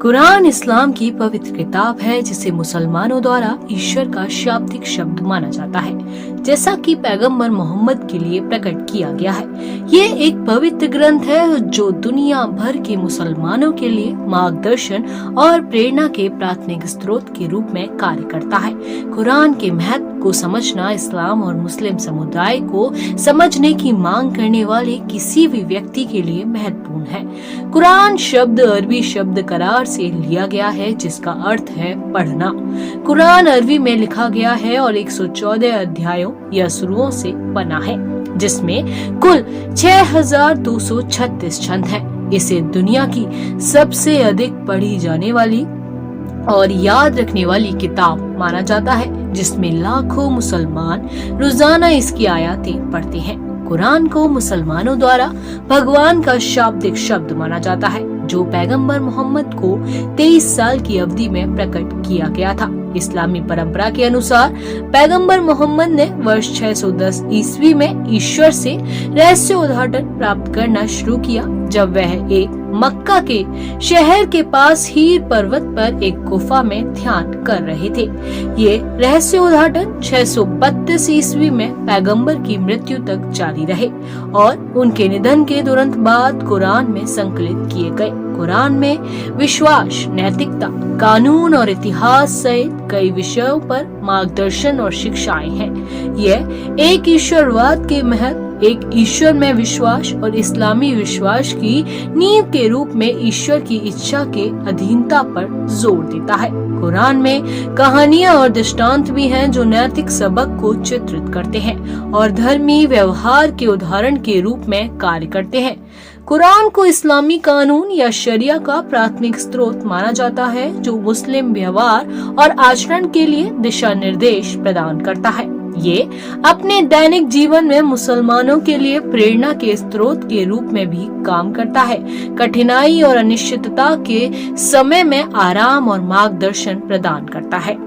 कुरान इस्लाम की पवित्र किताब है जिसे मुसलमानों द्वारा ईश्वर का शाब्दिक शब्द माना जाता है, जैसा कि पैगंबर मोहम्मद के लिए प्रकट किया गया है। ये एक पवित्र ग्रंथ है जो दुनिया भर के मुसलमानों के लिए मार्गदर्शन और प्रेरणा के प्राथमिक स्रोत के रूप में कार्य करता है। कुरान के महत्व को समझना इस्लाम और मुस्लिम समुदाय को समझने की मांग करने वाले किसी भी व्यक्ति के लिए महत्वपूर्ण है। कुरान शब्द अरबी शब्द करार से लिया गया है जिसका अर्थ है पढ़ना। कुरान अरबी में लिखा गया है और 114 अध्यायों या सुरों से बना है, जिसमें कुल 6236 छंद हैं। इसे दुनिया की सबसे अधिक पढ़ी जाने वाली और याद रखने वाली किताब माना जाता है, जिसमें लाखों मुसलमान रोजाना इसकी आयतें पढ़ते हैं। कुरान को मुसलमानों द्वारा भगवान का शाब्दिक शब्द माना जाता है, जो पैगंबर मोहम्मद को 23 साल की अवधि में प्रकट किया गया था। इस्लामी परंपरा के अनुसार पैगंबर मोहम्मद ने वर्ष 610 ईस्वी में ईश्वर से रहस्य उद्घाटन प्राप्त करना शुरू किया, जब वह एक मक्का के शहर के पास हीर पर्वत पर एक गुफा में ध्यान कर रहे थे। ये रहस्य उद्घाटन 632 ईस्वी में पैगंबर की मृत्यु तक जारी रहे और उनके निधन के तुरंत बाद कुरान में संकलित किए गए। कुरान में विश्वास, नैतिकता, कानून और इतिहास सहित कई विषयों पर मार्गदर्शन और शिक्षाएं हैं। यह एक ईश्वरवाद के महत्व, एक ईश्वर में विश्वास और इस्लामी विश्वास की नींव के रूप में ईश्वर की इच्छा के अधीनता पर जोर देता है। कुरान में कहानियां और दृष्टांत भी हैं जो नैतिक सबक को चित्रित करते हैं और धर्मी व्यवहार के उदाहरण के रूप में कार्य करते हैं। कुरान को इस्लामी कानून या शरिया का प्राथमिक स्रोत माना जाता है, जो मुस्लिम व्यवहार और आचरण के लिए दिशा निर्देश प्रदान करता है। ये अपने दैनिक जीवन में मुसलमानों के लिए प्रेरणा के स्रोत के रूप में भी काम करता है। कठिनाई और अनिश्चितता के समय में आराम और मार्गदर्शन प्रदान करता है।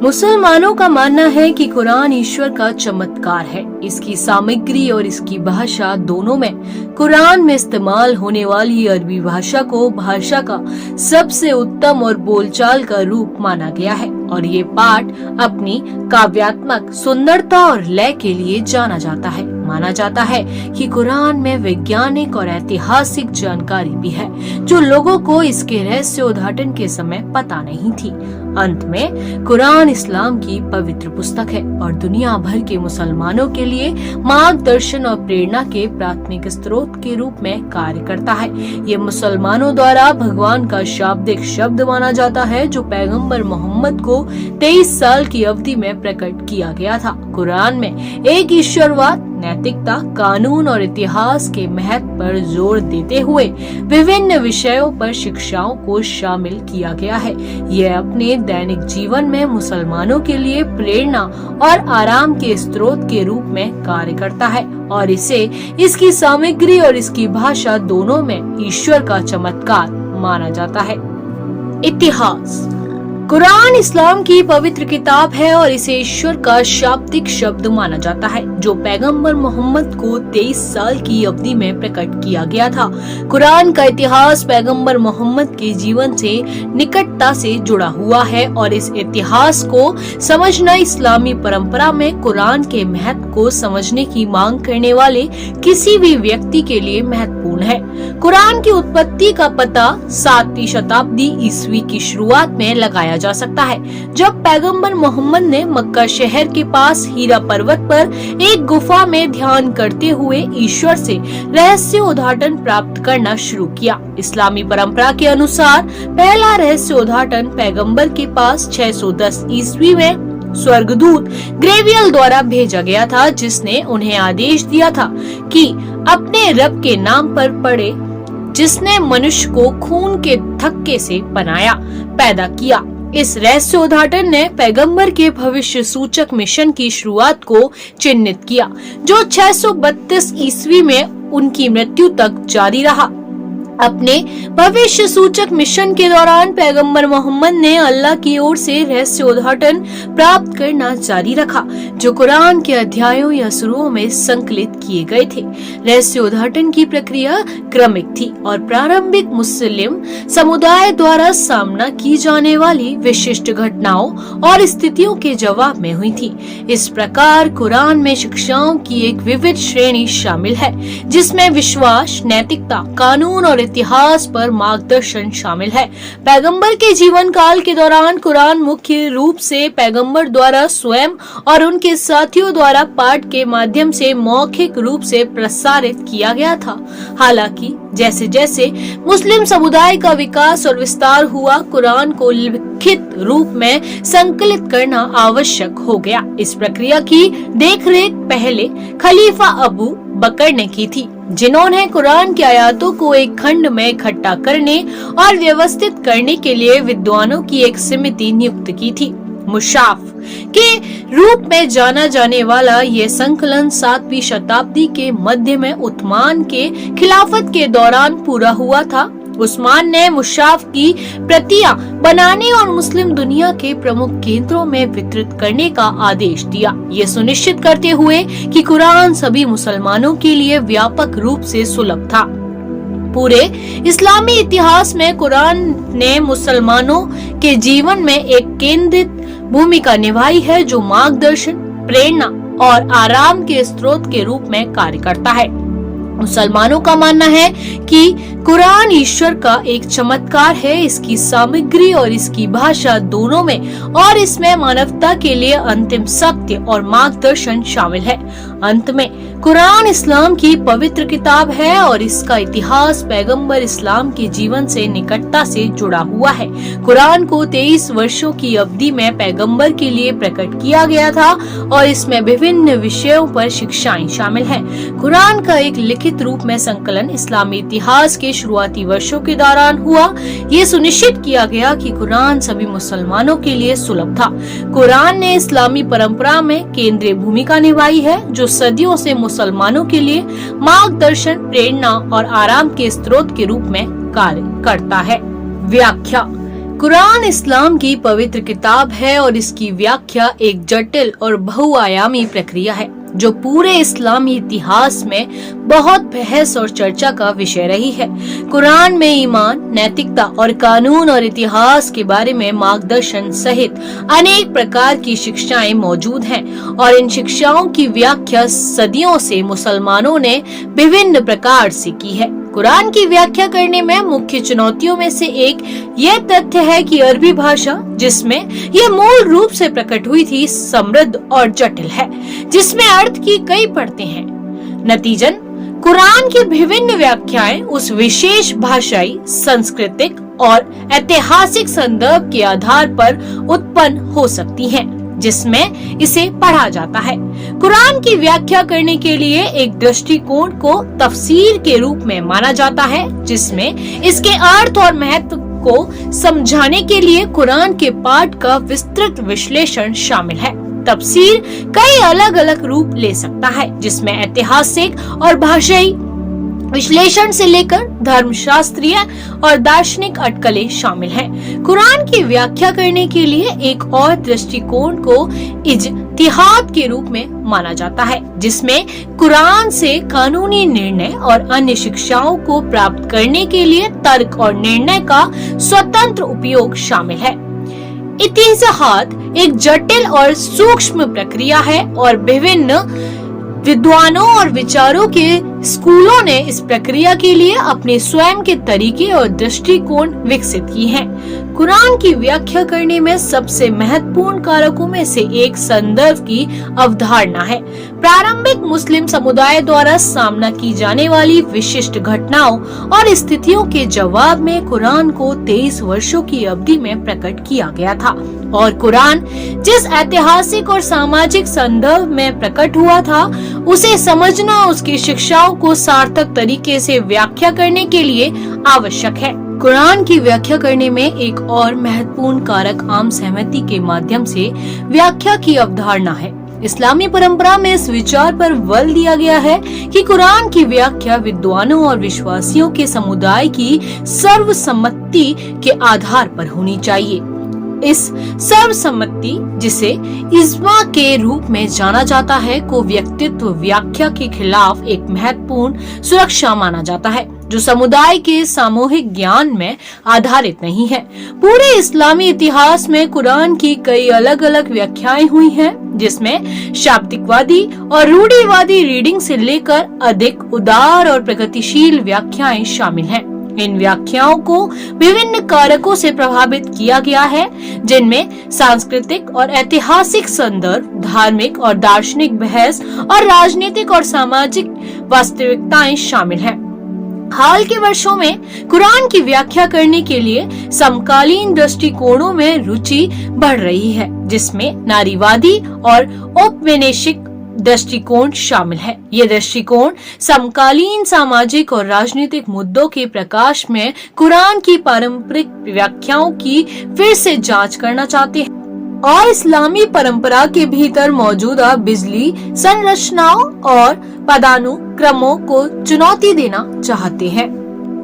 मुसलमानों का मानना है कि कुरान ईश्वर का चमत्कार है। इसकी सामग्री और इसकी भाषा दोनों में कुरान में इस्तेमाल होने वाली अरबी भाषा को भाषा का सबसे उत्तम और बोलचाल का रूप माना गया है और ये पाठ अपनी काव्यात्मक सुंदरता और लय के लिए जाना जाता है। माना जाता है कि कुरान में वैज्ञानिक और ऐतिहासिक जानकारी भी है जो लोगों को इसके रहस्य उद्घाटन के समय पता नहीं थी। अंत में कुरान इस्लाम की पवित्र पुस्तक है और दुनिया भर के मुसलमानों के लिए मार्गदर्शन और प्रेरणा के प्राथमिक स्रोत के रूप में कार्य करता है। ये मुसलमानों द्वारा भगवान का शाब्दिक शब्द माना जाता है, जो पैगंबर मोहम्मद को 23 साल की अवधि में प्रकट किया गया था। कुरान में एक ईश्वरवाद, नैतिकता, कानून और इतिहास के महत्व पर जोर देते हुए विभिन्न विषयों पर शिक्षाओं को शामिल किया गया है। यह अपने दैनिक जीवन में मुसलमानों के लिए प्रेरणा और आराम के स्रोत के रूप में कार्य करता है और इसे इसकी सामग्री और इसकी भाषा दोनों में ईश्वर का चमत्कार माना जाता है। इतिहास। कुरान इस्लाम की पवित्र किताब है और इसे ईश्वर का शाब्दिक शब्द माना जाता है, जो पैगंबर मोहम्मद को 23 साल की अवधि में प्रकट किया गया था। कुरान का इतिहास पैगंबर मोहम्मद के जीवन से निकटता से जुड़ा हुआ है और इस इतिहास को समझना इस्लामी परंपरा में कुरान के महत्व को समझने की मांग करने वाले किसी भी व्यक्ति के लिए महत्वपूर्ण है। कुरान की उत्पत्ति का पता 7वीं शताब्दी ईस्वी की शुरुआत में लगाया जा सकता है, जब पैगंबर मोहम्मद ने मक्का शहर के पास हीरा पर्वत पर एक गुफा में ध्यान करते हुए ईश्वर से रहस्य उद्घाटन प्राप्त करना शुरू किया। इस्लामी परंपरा के अनुसार पहला रहस्य उद्घाटन पैगंबर के पास 610 ईस्वी में स्वर्गदूत ग्रेवियल द्वारा भेजा गया था, जिसने उन्हें आदेश दिया था कि अपने रब के नाम पर पढ़े, जिसने मनुष्य को खून के थक्के से बनाया, पैदा किया। इस रहस्य उद्घाटन ने पैगंबर के भविष्य सूचक मिशन की शुरुआत को चिन्हित किया, जो 632 ईस्वी में उनकी मृत्यु तक जारी रहा। अपने भविष्य सूचक मिशन के दौरान पैगंबर मोहम्मद ने अल्लाह की ओर से रहस्य उद्घाटन प्राप्त करना जारी रखा, जो कुरान के अध्यायों या सुरों में संकलित किए गए थे। रहस्य उद्घाटन की प्रक्रिया क्रमिक थी और प्रारंभिक मुस्लिम समुदाय द्वारा सामना की जाने वाली विशिष्ट घटनाओं और स्थितियों के जवाब में हुई थी। इस प्रकार कुरान में शिक्षाओं की एक विविध श्रेणी शामिल है, जिसमें विश्वास, नैतिकता, कानून और इतिहास पर मार्गदर्शन शामिल है। पैगंबर के जीवन काल के दौरान कुरान मुख्य रूप से पैगंबर द्वारा स्वयं और उनके साथियों द्वारा पाठ के माध्यम से मौखिक रूप से प्रसारित किया गया था। हालांकि जैसे जैसे मुस्लिम समुदाय का विकास और विस्तार हुआ, कुरान को लिखित रूप में संकलित करना आवश्यक हो गया। इस प्रक्रिया की देखरेख पहले खलीफा अबू बकर ने की थी, जिन्होंने कुरान की आयतों को एक खंड में इकट्ठा करने और व्यवस्थित करने के लिए विद्वानों की एक समिति नियुक्त की थी। मुशाफ के रूप में जाना जाने वाला यह संकलन 7वीं शताब्दी के मध्य में उस्मान के खिलाफत के दौरान पूरा हुआ था। उस्मान ने मुशाफ की प्रतियां बनाने और मुस्लिम दुनिया के प्रमुख केंद्रों में वितरित करने का आदेश दिया, ये सुनिश्चित करते हुए कि कुरान सभी मुसलमानों के लिए व्यापक रूप से सुलभ था। पूरे इस्लामी इतिहास में कुरान ने मुसलमानों के जीवन में एक केंद्रित भूमिका निभाई है, जो मार्गदर्शन, प्रेरणा और आराम के स्रोत के रूप में कार्य करता है। मुसलमानों का मानना है कि कुरान ईश्वर का एक चमत्कार है, इसकी सामग्री और इसकी भाषा दोनों में, और इसमें मानवता के लिए अंतिम सत्य और मार्गदर्शन शामिल है। अंत में कुरान इस्लाम की पवित्र किताब है और इसका इतिहास पैगंबर इस्लाम के जीवन से निकटता से जुड़ा हुआ है। कुरान को 23 वर्षों की अवधि में पैगंबर के लिए प्रकट किया गया था और इसमें विभिन्न विषयों पर शिक्षाएं शामिल हैं। कुरान का एक लिखित रूप में संकलन इस्लामी इतिहास के शुरुआती वर्षों के दौरान हुआ। ये सुनिश्चित किया गया कि कुरान सभी मुसलमानों के लिए सुलभ था। कुरान ने इस्लामी परंपरा में केंद्रीय भूमिका निभाई है, जो सदियों से मुसलमानों के लिए मार्गदर्शन, प्रेरणा और आराम के स्रोत के रूप में कार्य करता है। व्याख्या। कुरान इस्लाम की पवित्र किताब है और इसकी व्याख्या एक जटिल और बहुआयामी प्रक्रिया है, जो पूरे इस्लामी इतिहास में बहुत बहस और चर्चा का विषय रही है। कुरान में ईमान, नैतिकता और कानून और इतिहास के बारे में मार्गदर्शन सहित अनेक प्रकार की शिक्षाएं मौजूद हैं और इन शिक्षाओं की व्याख्या सदियों से मुसलमानों ने विभिन्न प्रकार से की है। कुरान की व्याख्या करने में मुख्य चुनौतियों में से एक यह तथ्य है कि अरबी भाषा, जिसमें यह मूल रूप से प्रकट हुई थी, समृद्ध और जटिल है, जिसमें अर्थ की कई परतें हैं। नतीजन कुरान की विभिन्न व्याख्याएं उस विशेष भाषाई, सांस्कृतिक और ऐतिहासिक संदर्भ के आधार पर उत्पन्न हो सकती हैं, जिसमें इसे पढ़ा जाता है। कुरान की व्याख्या करने के लिए एक दृष्टिकोण को तफसीर के रूप में माना जाता है, जिसमें इसके अर्थ और महत्व को समझाने के लिए कुरान के पाठ का विस्तृत विश्लेषण शामिल है। तफसीर कई अलग अलग रूप ले सकता है, जिसमें ऐतिहासिक और भाषाई विश्लेषण से लेकर धर्मशास्त्रीय और दार्शनिक अटकलें शामिल हैं। कुरान की व्याख्या करने के लिए एक और दृष्टिकोण को इज्तिहाद के रूप में माना जाता है, जिसमें कुरान से कानूनी निर्णय और अन्य शिक्षाओं को प्राप्त करने के लिए तर्क और निर्णय का स्वतंत्र उपयोग शामिल है। इज्तिहाद एक जटिल और सूक्ष्म प्रक्रिया है और विभिन्न विद्वानों और विचारों के स्कूलों ने इस प्रक्रिया के लिए अपने स्वयं के तरीके और दृष्टिकोण विकसित किए हैं। कुरान की व्याख्या करने में सबसे महत्वपूर्ण कारकों में से एक संदर्भ की अवधारणा है। प्रारंभिक मुस्लिम समुदाय द्वारा सामना की जाने वाली विशिष्ट घटनाओं और स्थितियों के जवाब में कुरान को 23 वर्षों की अवधि में प्रकट किया गया था, और कुरान जिस ऐतिहासिक और सामाजिक संदर्भ में प्रकट हुआ था, उसे समझना उसकी शिक्षाओं को सार्थक तरीके से व्याख्या करने के लिए आवश्यक है। कुरान की व्याख्या करने में एक और महत्वपूर्ण कारक आम सहमति के माध्यम से व्याख्या की अवधारणा है। इस्लामी परंपरा में इस विचार पर बल दिया गया है कि कुरान की व्याख्या विद्वानों और विश्वासियों के समुदाय की सर्वसम्मति के आधार पर होनी चाहिए। इस सर्वसम्मति, जिसे इज्मा के रूप में जाना जाता है, को व्यक्तित्व व्याख्या के खिलाफ एक महत्वपूर्ण सुरक्षा माना जाता है, जो समुदाय के सामूहिक ज्ञान में आधारित नहीं है। पूरे इस्लामी इतिहास में कुरान की कई अलग अलग व्याख्याएं हुई हैं, जिसमें शाब्दिकवादी और रूढ़िवादी रीडिंग से लेकर अधिक उदार और प्रगतिशील व्याख्याएं शामिल हैं। इन व्याख्याओं को विभिन्न कारकों से प्रभावित किया गया है, जिनमें सांस्कृतिक और ऐतिहासिक संदर्भ, धार्मिक और दार्शनिक बहस और राजनीतिक और सामाजिक वास्तविकताएं शामिल हैं। हाल के वर्षों में कुरान की व्याख्या करने के लिए समकालीन दृष्टिकोणों में रुचि बढ़ रही है, जिसमें नारीवादी और औपनिवेशिक दृष्टिकोण शामिल है। ये दृष्टिकोण समकालीन सामाजिक और राजनीतिक मुद्दों के प्रकाश में कुरान की पारंपरिक व्याख्याओं की फिर से जांच करना चाहते हैं और इस्लामी परंपरा के भीतर मौजूदा बिजली संरचनाओं और पदानुक्रमों को चुनौती देना चाहते हैं।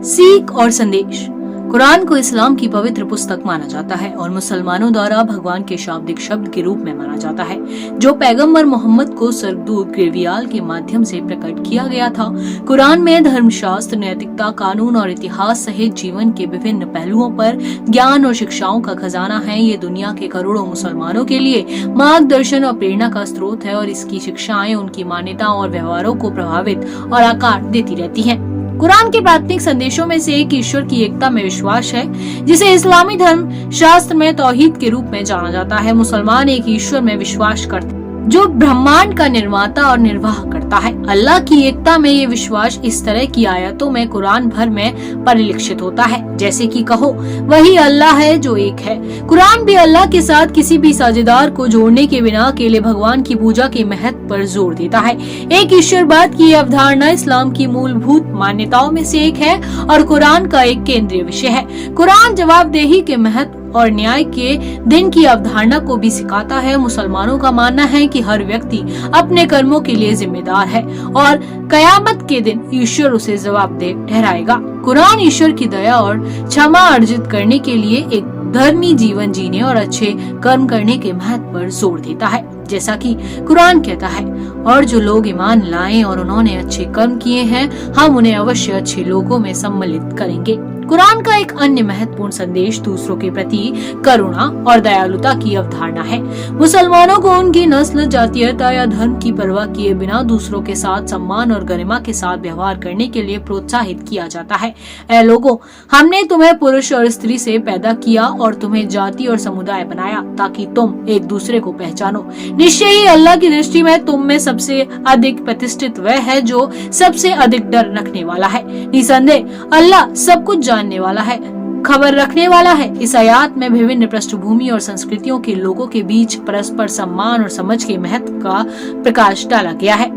सीख और संदेश। कुरान को इस्लाम की पवित्र पुस्तक माना जाता है और मुसलमानों द्वारा भगवान के शाब्दिक शब्द के रूप में माना जाता है, जो पैगंबर मोहम्मद को स्वर्गदूत गैब्रियल के माध्यम से प्रकट किया गया था। कुरान में धर्मशास्त्र, नैतिकता, कानून और इतिहास सहित जीवन के विभिन्न पहलुओं पर ज्ञान और शिक्षाओं का खजाना है। ये दुनिया के करोड़ों मुसलमानों के लिए मार्गदर्शन और प्रेरणा का स्रोत है और इसकी शिक्षाएं उनकी मान्यताओं और व्यवहारों को प्रभावित और आकार देती रहती हैं। कुरान के प्राथमिक संदेशों में से एक ईश्वर की एकता में विश्वास है, जिसे इस्लामी धर्म शास्त्र में तौहीद के रूप में जाना जाता है। मुसलमान एक ईश्वर में विश्वास करते हैं जो ब्रह्मांड का निर्माता और निर्वाह करता है। अल्लाह की एकता में ये विश्वास इस तरह की आयतों में कुरान भर में परिलक्षित होता है, जैसे कि कहो, वही अल्लाह है जो एक है। कुरान भी अल्लाह के साथ किसी भी साझेदार को जोड़ने के बिना अकेले भगवान की पूजा के महत्व पर जोर देता है। एक ईश्वरवाद की अवधारणा इस्लाम की मूलभूत मान्यताओं में से एक है और कुरान का एक केंद्रीय विषय है। कुरान जवाबदेही के महत्व और न्याय के दिन की अवधारणा को भी सिखाता है। मुसलमानों का मानना है कि हर व्यक्ति अपने कर्मों के लिए जिम्मेदार है और कयामत के दिन ईश्वर उसे जवाबदेह ठहराएगा। कुरान ईश्वर की दया और क्षमा अर्जित करने के लिए एक धर्मी जीवन जीने और अच्छे कर्म करने के महत्व पर जोर देता है, जैसा कि कुरान कहता है, और जो लोग ईमान लाएं और उन्होंने अच्छे कर्म किए हैं, हम उन्हें अवश्य अच्छे लोगों में सम्मिलित करेंगे। कुरान का एक अन्य महत्वपूर्ण संदेश दूसरों के प्रति करुणा और दयालुता की अवधारणा है। मुसलमानों को उनकी नस्ल, जातीयता या धर्म की परवाह किए बिना दूसरों के साथ सम्मान और गरिमा के साथ व्यवहार करने के लिए प्रोत्साहित किया जाता है। ऐ लोगों, हमने तुम्हें पुरुष और स्त्री से पैदा किया और तुम्हें जाति और समुदाय बनाया ताकि तुम एक दूसरे को पहचानो। निश्चय ही अल्लाह की दृष्टि में तुम में सबसे अधिक प्रतिष्ठित वह है जो सबसे अधिक डर रखने वाला है। निसंदेह अल्लाह सब कुछ जानने वाला है, खबर रखने वाला है। इस आयत में विभिन्न पृष्ठभूमि और संस्कृतियों के लोगों के बीच परस्पर सम्मान और समझ के महत्व का प्रकाश डाला गया है।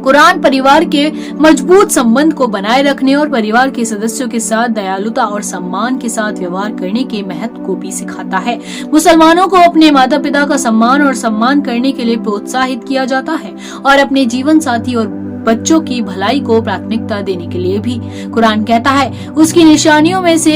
कुरान परिवार के मजबूत संबंध को बनाए रखने और परिवार के सदस्यों के साथ दयालुता और सम्मान के साथ व्यवहार करने के महत्व को भी सिखाता है। मुसलमानों को अपने माता पिता का सम्मान करने के लिए प्रोत्साहित किया जाता है और अपने जीवन साथी और बच्चों की भलाई को प्राथमिकता देने के लिए भी। कुरान कहता है, उसकी निशानियों में से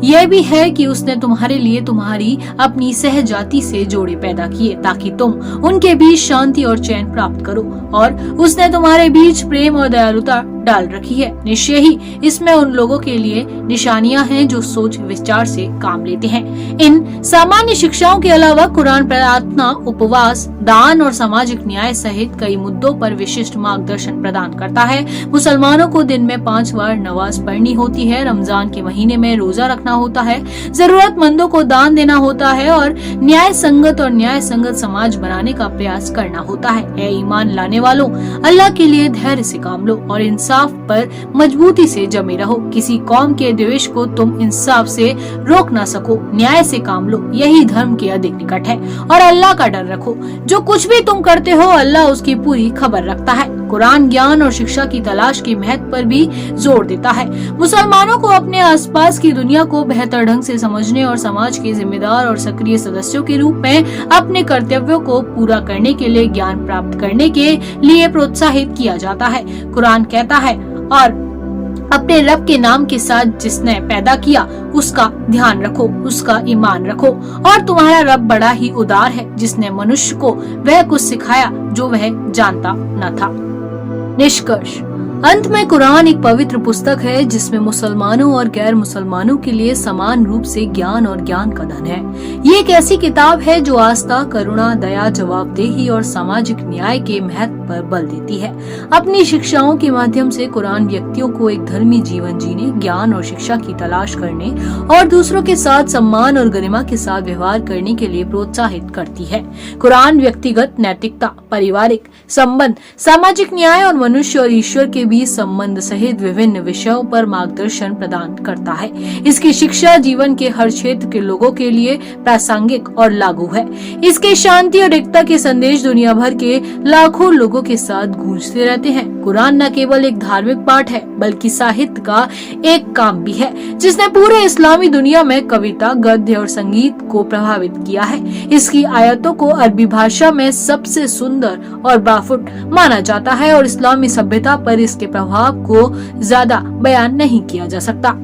यह भी है कि उसने तुम्हारे लिए तुम्हारी अपनी सहजाति से जोड़े पैदा किए ताकि तुम उनके बीच शांति और चैन प्राप्त करो, और उसने तुम्हारे बीच प्रेम और दयालुता डाल रखी है। निश्चय ही इसमें उन लोगों के लिए निशानियां हैं जो सोच विचार से काम लेते हैं। इन सामान्य शिक्षाओं के अलावा कुरान प्रार्थना, उपवास, दान और सामाजिक न्याय सहित कई मुद्दों पर विशिष्ट मार्गदर्शन प्रदान करता है। मुसलमानों को दिन में 5 बार नमाज पढ़नी होती है, रमजान के महीने में रोजा रखना होता है, जरूरतमंदों को दान देना होता है और न्याय संगत समाज बनाने का प्रयास करना होता है। ऐ ईमान लाने वालों, अल्लाह के लिए धैर्य से काम लो और इंसाफ पर मजबूती से जमे रहो। किसी कौम के द्वेष को तुम इंसाफ से रोक ना सको। न्याय से काम लो, यही धर्म के अधिक निकट है, और अल्लाह का डर रखो। जो कुछ भी तुम करते हो, अल्लाह उसकी पूरी खबर रखता है। कुरान ज्ञान और शिक्षा की तलाश के महत्व पर भी जोर देता है। मुसलमानों को अपने आसपास की दुनिया को बेहतर ढंग से समझने और समाज के जिम्मेदार और सक्रिय सदस्यों के रूप में अपने कर्तव्यों को पूरा करने के लिए ज्ञान प्राप्त करने के लिए प्रोत्साहित किया जाता है। कुरान कहता है, और अपने रब के नाम के साथ जिसने पैदा किया उसका ध्यान रखो, उसका ईमान रखो, और तुम्हारा रब बड़ा ही उदार है जिसने मनुष्य को वह कुछ सिखाया जो वह जानता न था। निष्कर्ष, अंत में कुरान एक पवित्र पुस्तक है जिसमें मुसलमानों और गैर मुसलमानों के लिए समान रूप से ज्ञान और ज्ञान का धन है। ये एक ऐसी किताब है जो आस्था, करुणा, दया, जवाबदेही और सामाजिक न्याय के महत्व पर बल देती है। अपनी शिक्षाओं के माध्यम से कुरान व्यक्तियों को एक धर्मी जीवन जीने, ज्ञान और शिक्षा की तलाश करने और दूसरों के साथ सम्मान और गरिमा के साथ व्यवहार करने के लिए प्रोत्साहित करती है। कुरान व्यक्तिगत नैतिकता, पारिवारिक संबंध, सामाजिक न्याय और मनुष्य और ईश्वर के बीच संबंध सहित विभिन्न विषयों पर मार्गदर्शन प्रदान करता है। इसकी शिक्षा जीवन के हर क्षेत्र के लोगों के लिए प्रासंगिक और लागू है। इसके शांति और एकता के संदेश दुनिया भर के लाखों लोगों के साथ गूंजते रहते हैं। कुरान न केवल एक धार्मिक पाठ है बल्कि साहित्य का एक काम भी है जिसने पूरे इस्लामी दुनिया में कविता, गद्य और संगीत को प्रभावित किया है। इसकी आयतों को अरबी भाषा में सबसे सुंदर और बाफुट माना जाता है और इस्लामी सभ्यता पर इसके प्रभाव को ज्यादा बयान नहीं किया जा सकता।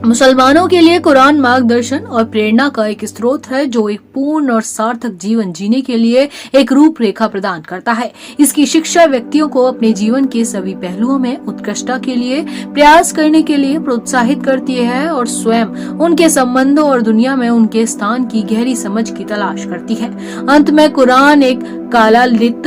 मुसलमानों के लिए कुरान मार्गदर्शन और प्रेरणा का एक स्रोत है जो एक पूर्ण और सार्थक जीवन जीने के लिए एक रूपरेखा प्रदान करता है। इसकी शिक्षा व्यक्तियों को अपने जीवन के सभी पहलुओं में उत्कृष्टता के लिए प्रयास करने के लिए प्रोत्साहित करती है और स्वयं उनके संबंधों और दुनिया में उनके स्थान की गहरी समझ की तलाश करती है। अंत में कुरान एक कालातीत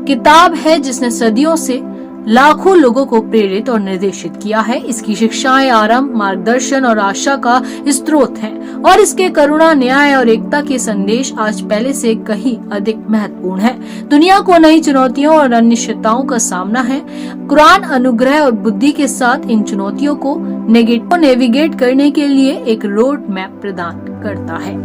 किताब है जिसने सदियों से लाखों लोगों को प्रेरित और निर्देशित किया है। इसकी शिक्षाएं आराम, मार्गदर्शन और आशा का स्रोत हैं और इसके करुणा, न्याय और एकता के संदेश आज पहले से कहीं अधिक महत्वपूर्ण है। दुनिया को नई चुनौतियों और अनिश्चितताओं का सामना है। कुरान अनुग्रह और बुद्धि के साथ इन चुनौतियों को नेविगेट करने के लिए एक रोड मैप प्रदान करता है।